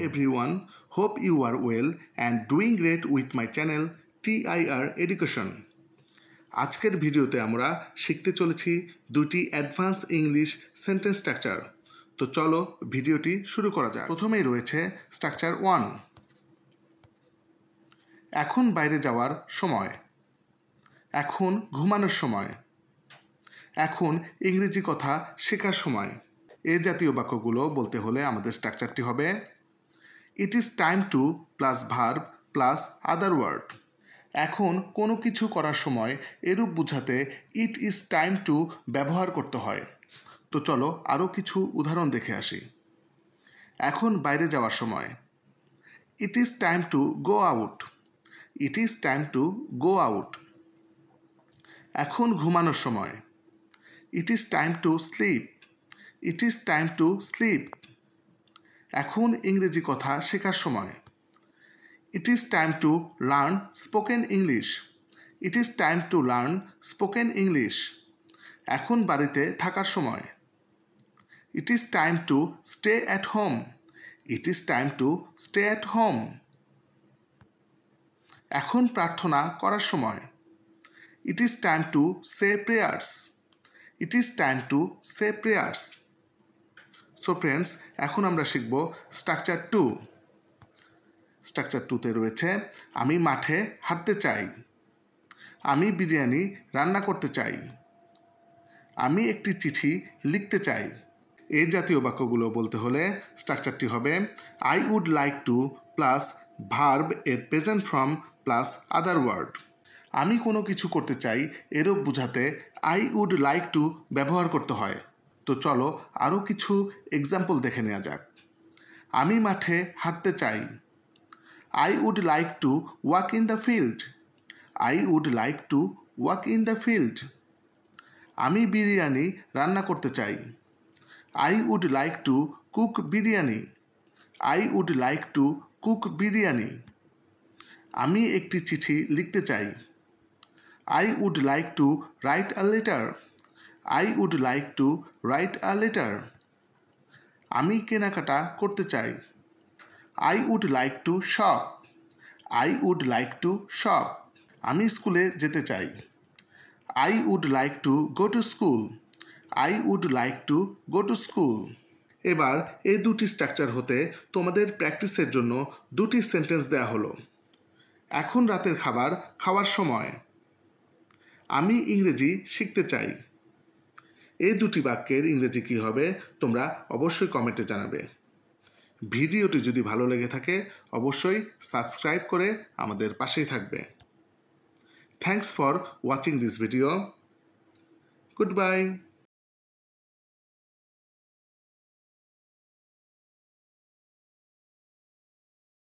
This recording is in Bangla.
everyone, hope you are well and doing great with my channel TIR Education. আজকের ভিডিওতে আমরা শিখতে চলেছি দুটি অ্যাডভান্স ইংলিশ সেন্টেন্স স্ট্রাকচার। তো চলো ভিডিওটি শুরু করা যাক। প্রথমেই রয়েছে স্ট্রাকচার 1। এখন বাইরে যাওয়ার সময়, এখন ঘুমানোর সময়, এখন ইংরেজি কথা শেখার সময়। এই জাতীয় বাক্যগুলো বলতে হলে আমাদের স্ট্রাকচারটি হবে it is time to plus verb plus other word. এখন কোনো কিছু করার সময় এরূপ বোঝাতে ইট ইজ টাইম টু ব্যবহার করতে হয়। তো চলো আরও কিছু উদাহরণ দেখে আসি। এখন বাইরে যাওয়ার সময়, ইট is time to go out. It is time to go out. এখন ঘুমানোর সময়, ইট is time to sleep. It is time to sleep. এখন ইংরেজি কথা শেখার সময়, ইট is time to learn spoken English. It is time to learn spoken English. এখন বাড়িতে থাকার সময়, ইট is time to stay at home. It is time to stay at home. এখন প্রার্থনা করার সময়, ইট is time to say prayers. It is time to say prayers. So friends, এখন আমরা শিখব স্ট্রাকচার 2। স্ট্রাকচার 2তে রয়েছে আমি মাঠে হাঁটতে চাই। আমি বিরিয়ানি রান্না করতে চাই। আমি একটি চিঠি লিখতে চাই। এই জাতীয় বাক্যগুলো বলতে হলে স্ট্রাকচারটি হবে I would like to plus verb এর present form plus other word. আমি কোনো কিছু করতে চাই এরূপ বোঝাতে আই উড লাইক টু ব্যবহার করতে হয়। তো চলো আরও কিছু এক্সাম্পল দেখে নেওয়া যাক। আমি মাঠে হাঁটতে চাই। I would like to walk in the field. I would like to walk in the field. আমি বিরিয়ানি রান্না করতে চাই। I would like to cook biryani. I would like to cook biryani. আমি একটি চিঠি লিখতে চাই। I would like to write a letter. I would like to write a letter. আমি কেনাকাটা করতে চাই। I would like to shop. I would like to shop. আমি স্কুলে যেতে চাই। I would like to go to school. I would like to go to school. এবার এই দুটি স্ট্রাকচার হতে তোমাদের প্র্যাকটিসের জন্য দুটি সেন্টেন্স দেয়া হলো। এখন রাতের খাবার খাওয়ার সময়। আমি ইংরেজি শিখতে চাই। এই দুটি বাক্যের ইংরেজি কী হবে তোমরা অবশ্যই কমেন্টে জানাবে। ভিডিওটি যদি ভালো লেগে থাকে অবশ্যই সাবস্ক্রাইব করে আমাদের পাশেই থাকবে। Thanks for watching this video. Good bye.